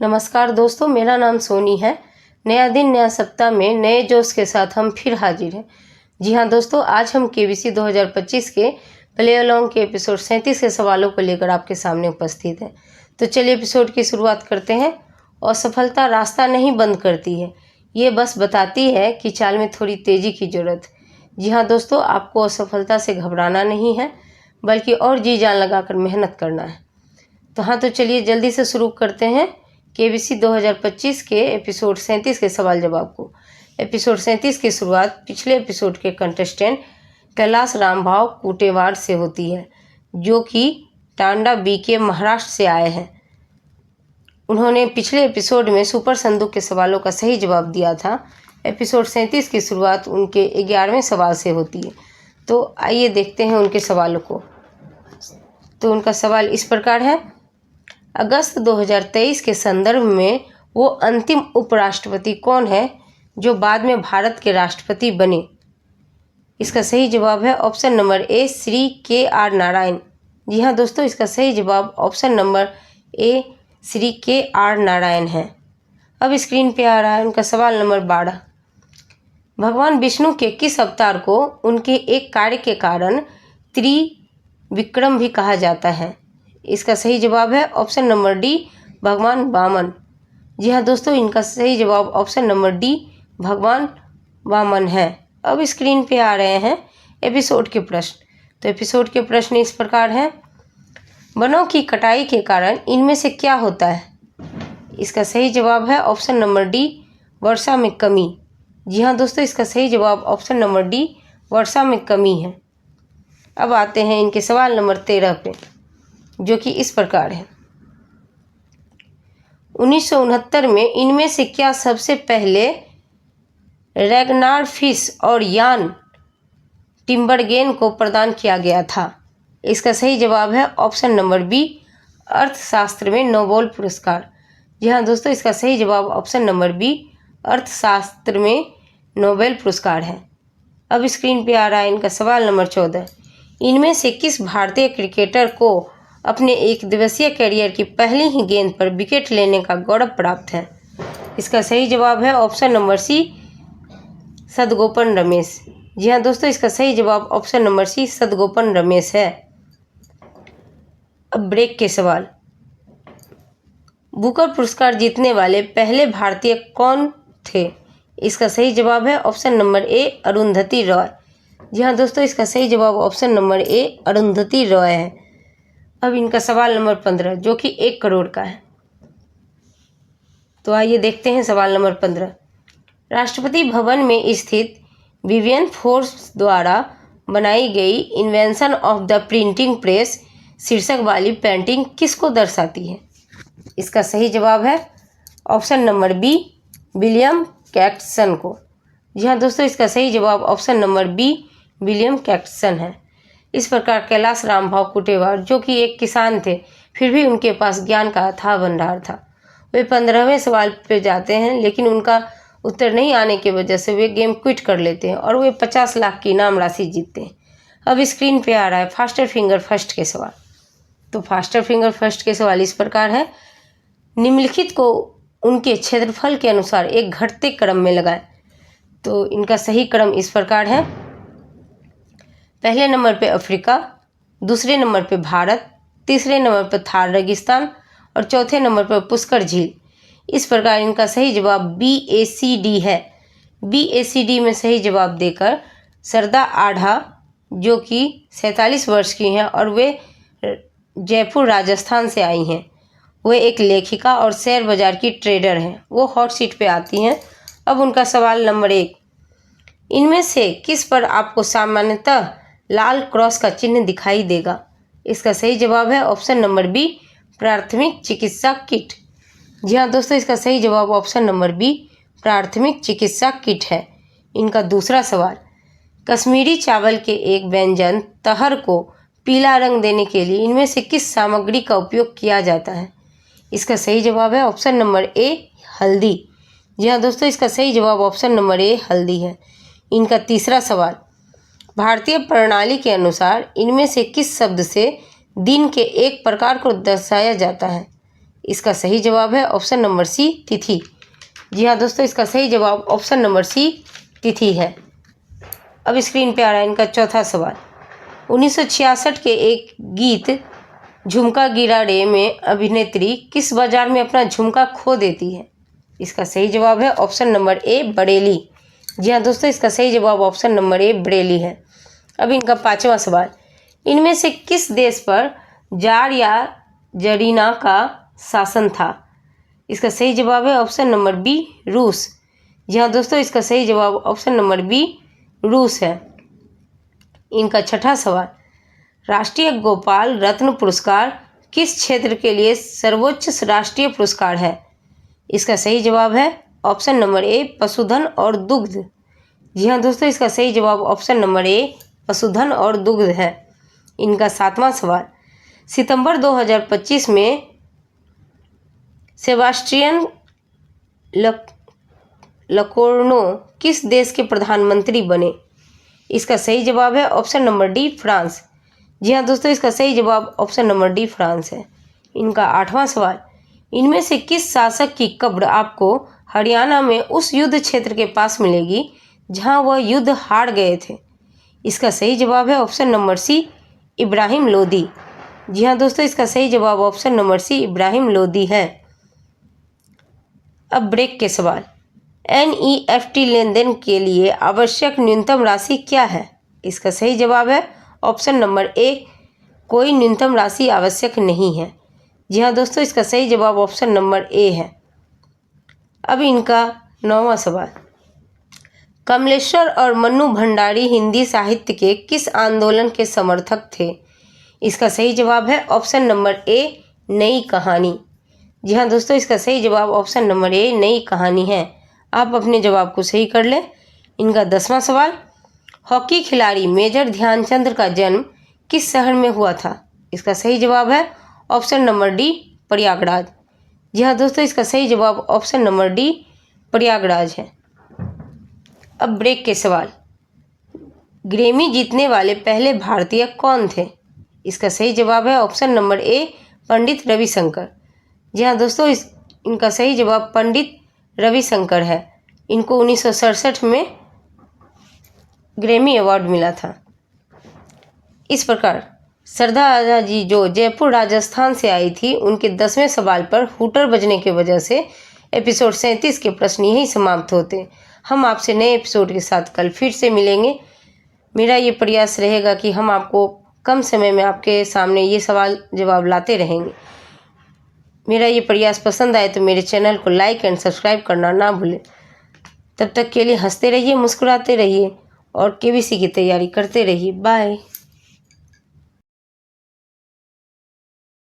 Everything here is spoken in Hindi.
नमस्कार दोस्तों, मेरा नाम सोनी है। नया दिन नया सप्ताह में नए जोश के साथ हम फिर हाजिर हैं। जी हाँ दोस्तों, आज हम केबीसी 2025 के प्ले अलोंग के एपिसोड 37 के सवालों को लेकर आपके सामने उपस्थित हैं। तो चलिए एपिसोड की शुरुआत करते हैं। असफलता रास्ता नहीं बंद करती है, ये बस बताती है कि चाल में थोड़ी तेज़ी की ज़रूरत। जी हाँ दोस्तों, आपको असफलता से घबराना नहीं है, बल्कि और जी जान लगाकर मेहनत करना है। तो चलिए जल्दी से शुरू करते हैं केबीसी 2025 के एपिसोड 37 के सवाल जवाब को। एपिसोड 37 की शुरुआत पिछले एपिसोड के कंटेस्टेंट कैलाश रामभाव कुटेवाड़ से होती है, जो कि टांडा बीके महाराष्ट्र से आए हैं। उन्होंने पिछले एपिसोड में सुपर संदूक के सवालों का सही जवाब दिया था। एपिसोड 37 की शुरुआत उनके 11वें सवाल से होती है। तो आइए देखते हैं उनके सवालों को। तो उनका सवाल इस प्रकार है, अगस्त 2023 के संदर्भ में वो अंतिम उपराष्ट्रपति कौन है जो बाद में भारत के राष्ट्रपति बने? इसका सही जवाब है option number A, Shri K R. Narayan. जी हाँ दोस्तों, इसका सही जवाब option number A, Shri K R. Narayan है। अब स्क्रीन पे आ रहा है उनका सवाल नंबर 12। भगवान विष्णु के किस अवतार को उनके एक कार्य के कारण त्रिविक्रम भी कहा जाता है? इसका सही जवाब है ऑप्शन नंबर डी, भगवान वामन। जी हाँ दोस्तों, इनका सही जवाब ऑप्शन नंबर डी, भगवान वामन है। अब स्क्रीन पे आ रहे हैं एपिसोड के प्रश्न। तो एपिसोड के प्रश्न इस प्रकार हैं, वनों की कटाई के कारण इनमें से क्या होता है? इसका सही जवाब है ऑप्शन नंबर डी, वर्षा में कमी। जी हाँ दोस्तों, इसका सही जवाब ऑप्शन नंबर डी, वर्षा में कमी है। अब आते हैं इनके सवाल नंबर 13 पे, जो कि इस प्रकार है, 1969 में इनमें से क्या सबसे पहले रैगनार फिश और यान टिम्बरगेन को प्रदान किया गया था? इसका सही जवाब है ऑप्शन नंबर बी, अर्थशास्त्र में नोबेल पुरस्कार। जी हाँ दोस्तों, इसका सही जवाब ऑप्शन नंबर बी, अर्थशास्त्र में नोबेल पुरस्कार है। अब स्क्रीन पे आ रहा है इनका सवाल नंबर 14। इनमें से किस भारतीय क्रिकेटर को अपने एक दिवसीय कैरियर की पहली ही गेंद पर विकेट लेने का गौरव प्राप्त है? इसका सही जवाब है option number C, Sadagopan Ramesh. जी हाँ दोस्तों, इसका सही जवाब option number C, Sadagopan Ramesh है। अब ब्रेक के सवाल, बुकर पुरस्कार जीतने वाले पहले भारतीय कौन थे? इसका सही जवाब है option number A, Arundhati Roy. जी हाँ दोस्तों, इसका सही जवाब option number A, Arundhati Roy है। अब इनका सवाल नंबर 15, जो कि 1 करोड़ का है। तो आइए देखते हैं सवाल नंबर 15। राष्ट्रपति भवन में स्थित विवियन फोर्ब्स द्वारा बनाई गई invention of the printing press शीर्षक वाली पेंटिंग किसको दर्शाती है? इसका सही जवाब है ऑप्शन नंबर बी, विलियम कैक्टसन को। जी हाँ दोस्तों, इसका सही जवाब ऑप्शन नंबर बी, विलियम कैक्टसन है। इस प्रकार कैलाश रामभाव कुटेवाड़, जो कि एक किसान थे, फिर भी उनके पास ज्ञान का अथाह भंडार था। वे 15वें सवाल पे जाते हैं, लेकिन उनका उत्तर नहीं आने की वजह से वे गेम क्विट कर लेते हैं और वे 50 लाख की इनाम राशि जीतते हैं। अब स्क्रीन पे आ रहा है फास्टर फिंगर फर्स्ट के सवाल। तो फास्टर फिंगर फर्स्ट के सवाल इस प्रकार है, निम्नलिखित को उनके क्षेत्रफल के अनुसार एक घटते क्रम में लगाएं। तो इनका सही क्रम इस प्रकार है, पहले नंबर पे अफ्रीका, दूसरे नंबर पे भारत, तीसरे नंबर पर थार रेगिस्तान और चौथे नंबर पर पुष्कर झील। इस प्रकार इनका सही जवाब BACD है। BACD में सही जवाब देकर सरदा आढ़ा, जो कि 47 वर्ष की हैं और वे जयपुर राजस्थान से आई हैं, वे एक लेखिका और शेयर बाजार की ट्रेडर हैं। वो हॉट सीट पे आती हैं। अब उनका सवाल नंबर 1, इनमें से किस पर आपको सामान्यतः लाल क्रॉस का चिन्ह दिखाई देगा? इसका सही जवाब है ऑप्शन नंबर बी, प्राथमिक चिकित्सा किट। जी हाँ दोस्तों, इसका सही जवाब ऑप्शन नंबर बी, प्राथमिक चिकित्सा किट है। इनका दूसरा सवाल, कश्मीरी चावल के एक व्यंजन तहर को पीला रंग देने के लिए इनमें से किस सामग्री का उपयोग किया जाता है? इसका सही जवाब है ऑप्शन नंबर ए, हल्दी। जी हाँ दोस्तों, इसका सही जवाब ऑप्शन नंबर ए, हल्दी है। इनका तीसरा सवाल, भारतीय प्रणाली के अनुसार इनमें से किस शब्द से दिन के एक प्रकार को दर्शाया जाता है? इसका सही जवाब है ऑप्शन नंबर सी तिथि। जी हाँ दोस्तों, इसका सही जवाब ऑप्शन नंबर सी तिथि है। अब स्क्रीन पे आ रहा है इनका चौथा सवाल। 1966 के एक गीत झुमका गिरा रे में अभिनेत्री किस बाजार में अपना झुमका खो देती है? इसका सही जवाब है ऑप्शन नंबर ए बरेली। जी हाँ दोस्तों, इसका सही जवाब ऑप्शन नंबर ए बरेली है। अब इनका पांचवा सवाल। इनमें से किस देश पर जार या जरीना का शासन था? इसका सही जवाब है ऑप्शन नंबर बी रूस। जी हाँ दोस्तों, इसका सही जवाब ऑप्शन नंबर बी रूस है। इनका छठा सवाल। राष्ट्रीय गोपाल रत्न पुरस्कार किस क्षेत्र के लिए सर्वोच्च राष्ट्रीय पुरस्कार है? इसका सही जवाब है ऑप्शन नंबर ए पशुधन और दुग्ध। जी हाँ दोस्तों, इसका सही जवाब ऑप्शन नंबर ए पशुधन और दुग्ध है। इनका सातवां सवाल। सितंबर 2025 में सेबास्टियन लकोर्नो किस देश के प्रधानमंत्री बने? इसका सही जवाब है ऑप्शन नंबर डी फ्रांस। जी हाँ दोस्तों, इसका सही जवाब ऑप्शन नंबर डी फ्रांस है। इनका आठवां सवाल। इनमें से किस शासक की कब्र आपको हरियाणा में उस युद्ध क्षेत्र के पास मिलेगी जहां वह युद्ध हार गए थे? इसका सही जवाब है option number C Ibrahim Lodi. जी हाँ दोस्तों, इसका सही जवाब option number C Ibrahim Lodi है। अब ब्रेक के सवाल। NEFT लेन देन के लिए आवश्यक न्यूनतम राशि क्या है? इसका सही जवाब है ऑप्शन नंबर ए कोई न्यूनतम राशि आवश्यक नहीं है। जी हाँ दोस्तों, इसका सही जवाब ऑप्शन नंबर ए है। अब इनका नौवां सवाल। कमलेश्वर और मन्नू भंडारी हिंदी साहित्य के किस आंदोलन के समर्थक थे? इसका सही जवाब है ऑप्शन नंबर ए नई कहानी। जी हाँ दोस्तों, इसका सही जवाब ऑप्शन नंबर ए नई कहानी है। आप अपने जवाब को सही कर लें। इनका 10वां सवाल। हॉकी खिलाड़ी मेजर ध्यानचंद का जन्म किस शहर में हुआ था? इसका सही जवाब है ऑप्शन नंबर डी प्रयागराज। जी हाँ दोस्तों, इसका सही जवाब ऑप्शन नंबर डी प्रयागराज है। अब ब्रेक के सवाल। ग्रैमी जीतने वाले पहले भारतीय कौन थे? इसका सही जवाब है ऑप्शन नंबर ए पंडित रविशंकर। जी हाँ दोस्तों, इनका सही जवाब पंडित रविशंकर है। इनको 1967 में ग्रैमी अवार्ड मिला था। इस प्रकार श्रद्धा आजा जी जो जयपुर राजस्थान से आई थी, उनके 10वें सवाल पर हूटर बजने की वजह से एपिसोड 37 के प्रश्न यहीं समाप्त होते। हम आपसे नए एपिसोड के साथ कल फिर से मिलेंगे। मेरा ये प्रयास रहेगा कि हम आपको कम समय में आपके सामने ये सवाल जवाब लाते रहेंगे। मेरा ये प्रयास पसंद आए तो मेरे चैनल को लाइक एंड सब्सक्राइब करना ना भूलें। तब तक के लिए हंसते रहिए, मुस्कुराते रहिए और KBC की तैयारी करते रहिए। बाय।